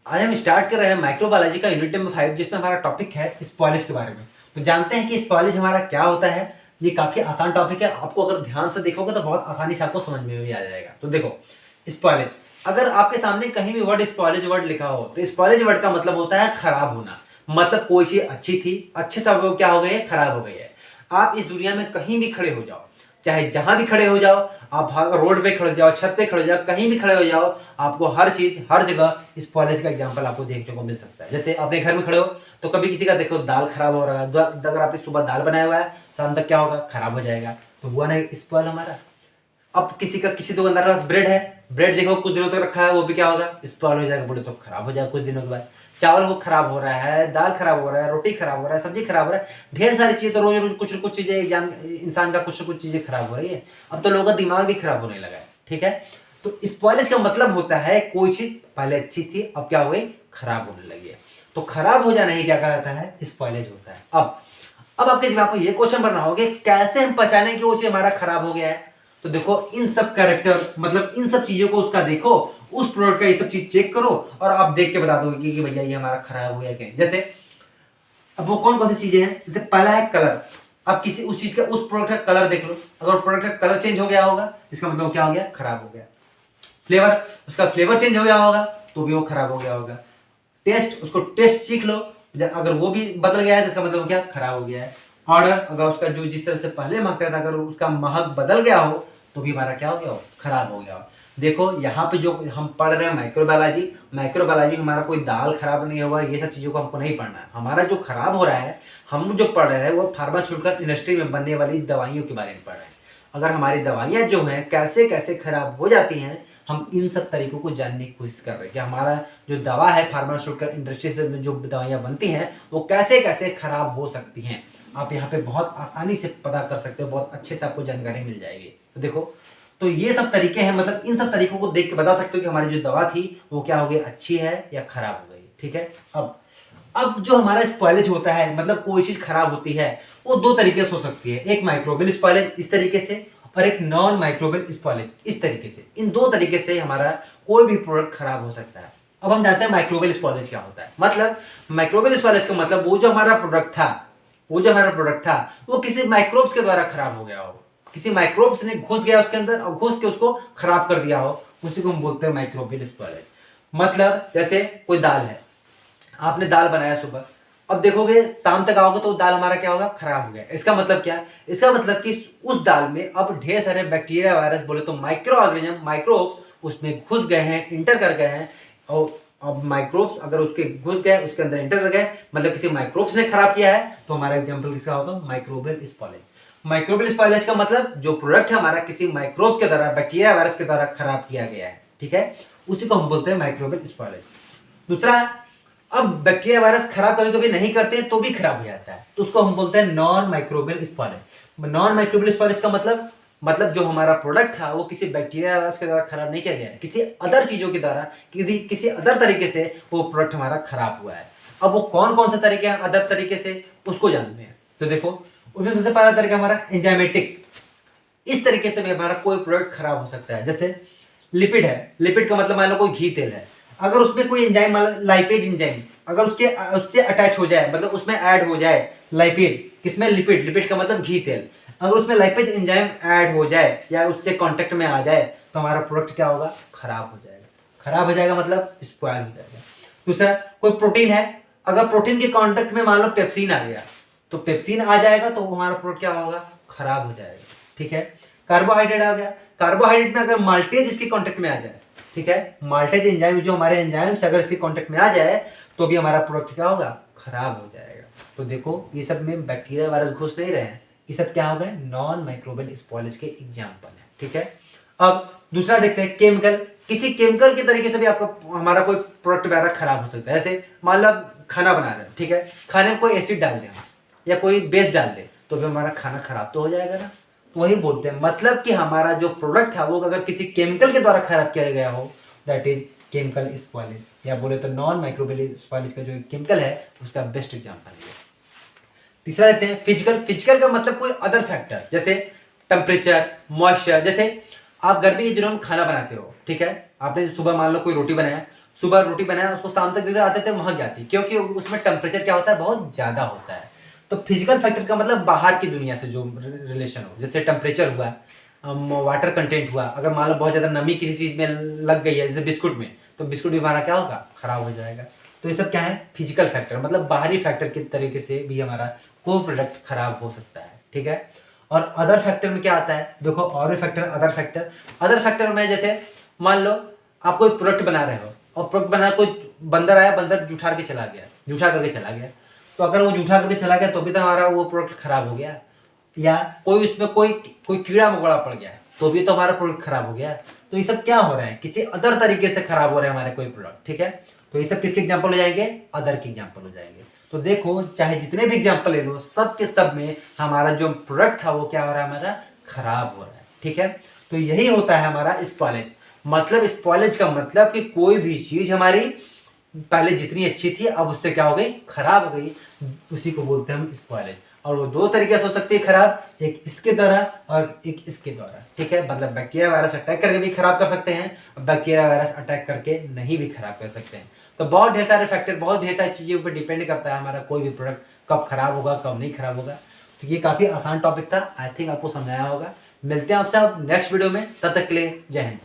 आज हम स्टार्ट कर रहे हैं माइक्रोबायोलॉजी का यूनिट नंबर 5, जिसमें हमारा टॉपिक है स्पॉयलेज के बारे में। तो जानते हैं कि स्पॉयलेज हमारा क्या होता है। ये काफी आसान टॉपिक है, आपको अगर ध्यान से देखोगे तो बहुत आसानी से आपको समझ में भी आ जाएगा। तो देखो, स्पॉयलेज, अगर आपके सामने कहीं भी वर्ड स्पॉयलेज वर्ड लिखा हो तो स्पॉयलेज वर्ड का मतलब होता है खराब होना। मतलब कोई चीज अच्छी थी, अच्छे से वो क्या हो गई है, खराब हो गई है। आप इस दुनिया में कहीं भी खड़े हो जाओ, चाहे जहां भी खड़े हो जाओ, आप रोड पे खड़े हो जाओ, छत पे खड़े हो जाओ, कहीं भी खड़े हो जाओ, आपको हर चीज हर जगह इस कॉलेज का एग्जांपल आपको देखने को मिल सकता है। जैसे अपने घर में खड़े हो तो कभी किसी का देखो दाल खराब हो रहा है, अगर आपने सुबह दाल बनाया हुआ है, शाम तक क्या होगा, खराब हो जाएगा। तो हुआ ना स्पॉइल हमारा। अब किसी दुकानदार के पास ब्रेड है, ब्रेड देखो कुछ दिनों तक रखा है, वो भी क्या होगा, स्पॉइल हो जाएगा, बोले तो खराब हो जाएगा कुछ दिनों के बाद। चावल वो खराब हो रहा है, दाल खराब हो रहा है, रोटी खराब हो रहा है, सब्जी खराब हो रहा है, ढेर सारी चीजें। तो रोज रोज कुछ न कुछ चीजें इंसान का कुछ न कुछ चीजें खराब हो रही है। अब तो लोगों का दिमाग भी खराब होने लगा है। ठीक है, तो स्पॉइलेज का मतलब होता है कोई चीज पहले अच्छी थी, अब क्या हो गई, खराब होने लगी है। तो खराब हो जाना ही क्या कहलाता है, स्पॉइलेज होता है। अब आपके दिमाग में ये क्वेश्चन बन रहा होगा, कैसे हम पहचाने कि वो चीज हमारा खराब हो गया है। तो देखो, इन सब कैरेक्टर मतलब इन सब चीजों को उसका देखो, उस प्रोडक्ट का ये सब चीज चेक करो और आप देख के बता दोगे कि भैया ये हमारा खराब हो गया क्या। जैसे अब वो कौन कौन सी चीजें हैं, जैसे पहला है कलर। अब किसी उस चीज का, उस प्रोडक्ट का कलर देख लो, अगर प्रोडक्ट का कलर चेंज हो गया होगा, इसका मतलब क्या हो गया, खराब हो गया। फ्लेवर, उसका फ्लेवर चेंज हो गया होगा तो भी वो खराब हो गया होगा। टेस्ट, उसको टेस्ट चीख लो, अगर वो भी बदल गया है तो इसका मतलब क्या, खराब हो गया है। ऑर्डर, अगर उसका जो जिस तरह से पहले महकता था, अगर उसका महक बदल गया हो तो भी हमारा क्या हो गया हो, खराब हो गया हो। देखो यहाँ पे जो हम पढ़ रहे हैं माइक्रोबायोलॉजी, माइक्रोबायोलॉजी हमारा कोई दाल खराब नहीं होगा, ये सब चीजों को हमको नहीं पढ़ना है। हमारा जो खराब हो रहा है, हम जो पढ़ रहे हैं वो फार्मास्यूटिकल इंडस्ट्री में बनने वाली दवाइयों के बारे में पढ़ रहे हैं। अगर हमारी दवाइयाँ जो हैं कैसे कैसे खराब हो जाती हैं, हम इन सब तरीकों को जानने की कोशिश कर रहे हैं कि हमारा जो दवा है फार्मास्यूटिकल इंडस्ट्री से जो दवाइयाँ बनती हैं वो कैसे कैसे खराब हो सकती हैं। आप यहाँ पे बहुत आसानी से पता कर सकते हो, बहुत अच्छे से आपको जानकारी मिल जाएगी। तो देखो, तो ये सब तरीके हैं, मतलब इन सब तरीकों को देख के बता सकते हो कि हमारी जो दवा थी वो क्या हो गई, अच्छी है या खराब हो गई। ठीक है, अब जो हमारा स्पॉइलेज होता है, मतलब कोई चीज खराब होती है, वो दो तरीके से हो सकती है। एक माइक्रोबियल स्पॉइलेज इस तरीके से, और एक नॉन माइक्रोबियल स्पॉइलेज इस तरीके से। इन दो तरीके से हमारा कोई भी प्रोडक्ट खराब हो सकता है। अब हम जानते हैं माइक्रोबियल स्पॉइलेज क्या होता है। मतलब माइक्रोबियल स्पॉइलेज का मतलब वो जो हमारा प्रोडक्ट था, वो किसी माइक्रोब्स के द्वारा खराब हो गया हो, किसी माइक्रोब्स ने घुस गया उसके अंदर और घुस के उसको खराब कर दिया हो, उसी को हम बोलते हैं माइक्रोबियल स्पॉइलेज। मतलब जैसे कोई दाल है, आपने दाल बनाया सुबह, अब देखोगे शाम तक आओगे तो दाल हमारा क्या होगा, खराब हो गया। इसका मतलब क्या, इसका मतलब कि उस दाल में अब ढेर सारे बैक्टीरिया, वायरस, बोले तो माइक्रो ऑर्गेनिज्म, माइक्रोब्स उसमें घुस गए हैं, इंटर कर गए हैं। और अब माइक्रोब्स अगर उसके घुस गए, उसके अंदर इंटर कर गए, मतलब किसी माइक्रोब्स ने खराब किया है, तो हमारा एग्जाम्पल किसका होगा, माइक्रोबियल स्पॉइलेज। माइक्रोबियल स्पॉइलेज का मतलब जो प्रोडक्ट है हमारा किसी माइक्रोब्स के द्वारा, बैक्टीरिया वायरस के द्वारा खराब किया गया है। ठीक है, उसी को हम बोलते हैं माइक्रोबियल स्पॉइलेज। दूसरा, अब बैक्टीरिया वायरस खराब कभी कभी नहीं करते तो भी खराब हो जाता है, तो उसको हम बोलते हैं non microbial spoilage. Non microbial spoilage का मतलब जो हमारा प्रोडक्ट था वो किसी बैक्टीरिया वायरस के द्वारा खराब नहीं किया गया है, किसी अदर चीजों के द्वारा, किसी अदर तरीके से वो प्रोडक्ट हमारा खराब हुआ है। अब वो कौन कौन से तरीके हैं अदर तरीके से, उसको जानते हैं। तो देखो, उसमें सबसे पहला तरीका हमारा एंजाइमेटिक। इस तरीके से भी हमारा कोई प्रोडक्ट खराब हो सकता है। जैसे लिपिड है, लिपिड का मतलब मान लो कोई घी तेल है, अगर उसमें कोई एंजाइम, लाइपेज एंजाइम, अगर उससे अटैच हो जाए, मतलब उसमें ऐड हो जाए लाइपेज, किसमें, लिपिड, लिपिड का मतलब घी तेल, अगर उसमें लाइपेज एंजाइम ऐड हो जाए या उससे कांटेक्ट में आ जाए तो हमारा प्रोडक्ट क्या होगा, खराब हो जाएगा। खराब हो जाएगा मतलब स्पॉइल हो जाएगा। दूसरा, कोई प्रोटीन है, अगर प्रोटीन के कांटेक्ट में मान लो पेप्सिन आ गया, तो पेप्सिन आ जाएगा तो हमारा प्रोडक्ट क्या होगा, खराब हो जाएगा। ठीक है, कार्बोहाइड्रेट आ गया, कार्बोहाइड्रेट में अगर माल्टेज इसके कांटेक्ट में आ जाए, ठीक है, माल्टेज एंजाइम जो हमारे एंजाइम्स अगर इसके कांटेक्ट में आ जाए तो भी हमारा प्रोडक्ट क्या होगा, खराब हो जाएगा। तो देखो, ये सब में बैक्टीरिया वायरस घुस नहीं रहे हैं, ये सब क्या हो गए, नॉन माइक्रोबियल स्पॉइलेज के एग्जांपल है। ठीक है, अब दूसरा देखते हैं केमिकल। किसी केमिकल के तरीके से भी आपका हमारा कोई प्रोडक्ट वगैरह खराब हो सकता है। जैसे मान लो खाना बना रहे हैं, ठीक है, खाने में कोई एसिड डाल दें या कोई बेस डाल दे तो भी हमारा खाना खराब तो हो जाएगा ना। तो वही बोलते हैं, मतलब कि हमारा जो प्रोडक्ट था वो अगर किसी केमिकल के द्वारा खराब किया गया हो, दैट इज केमिकल स्पॉइलेज, या बोले तो नॉन माइक्रोबियल स्पॉइलेज का जो केमिकल है उसका बेस्ट एग्जांपल है। तीसरा लेते हैं फिजिकल। फिजिकल का मतलब कोई अदर फैक्टर, जैसे टेम्परेचर, मॉइस्चर। जैसे आप गर्मी के दिनों में खाना बनाते हो, ठीक है, आपने सुबह मान लो कोई रोटी बनाया, सुबह रोटी बनाया उसको शाम तक देते आते थे महक जाती, क्योंकि उसमें टेम्परेचर क्या होता है, बहुत ज़्यादा होता है। तो फिजिकल फैक्टर का मतलब बाहर की दुनिया से जो रिलेशन हो, जैसे टेम्परेचर हुआ, वाटर कंटेंट हुआ। अगर मान लो बहुत ज़्यादा नमी किसी चीज़ में लग गई है, जैसे बिस्कुट में, तो बिस्कुट भी हमारा क्या होगा, खराब हो जाएगा। तो ये सब क्या है, फिजिकल फैक्टर, मतलब बाहरी फैक्टर के तरीके से भी हमारा कोई प्रोडक्ट खराब हो सकता है, ठीक है। और अदर फैक्टर में क्या आता है, देखो और भी फैक्टर, अदर फैक्टर में जैसे मान लो आप कोई प्रोडक्ट बना रहे हो और प्रोडक्ट बना, कोई बंदर आया, बंदर जूठा करके चला गया, तो अगर वो जूठा करके चला गया तो भी तो हमारा वो प्रोडक्ट खराब हो गया। या कोई उसमें कोई कोई कीड़ा मकोड़ा पड़ गया तो भी तो हमारा प्रोडक्ट खराब हो गया। तो ये सब क्या हो रहा है, किसी अदर तरीके से खराब हो रहे हैं हमारे कोई प्रोडक्ट, ठीक है। तो ये सब किसके एग्जाम्पल हो जाएंगे, अदर के एग्जाम्पल हो जाएंगे। तो देखो चाहे जितने भी एग्जाम्पल ले लो, सब के सब में हमारा जो प्रोडक्ट था वो क्या हो रहा है, हमारा खराब हो रहा है, ठीक है। तो यही होता है हमारा स्पॉइलेज। मतलब स्पॉइलेज का मतलब कि कोई भी चीज हमारी पहले जितनी अच्छी थी अब उससे क्या हो गई, खराब हो गई, उसी को बोलते हैं हम स्पॉइलेज। और वो दो तरीके से हो सकती है खराब, एक इसके द्वारा और एक इसके द्वारा, ठीक है। मतलब बैक्टीरिया वायरस अटैक करके भी खराब कर सकते हैं, बैक्टीरिया वायरस अटैक करके नहीं भी खराब कर सकते हैं। तो बहुत ढेर सारे फैक्टर, बहुत ढेर सारी चीज़ों पर डिपेंड करता है हमारा कोई भी प्रोडक्ट कब खराब होगा, कब नहीं खराब होगा। तो ये काफ़ी आसान टॉपिक था, आई थिंक आपको समझाया होगा। मिलते हैं आपसे अब नेक्स्ट वीडियो में, तब तक के लिए जय हिंद।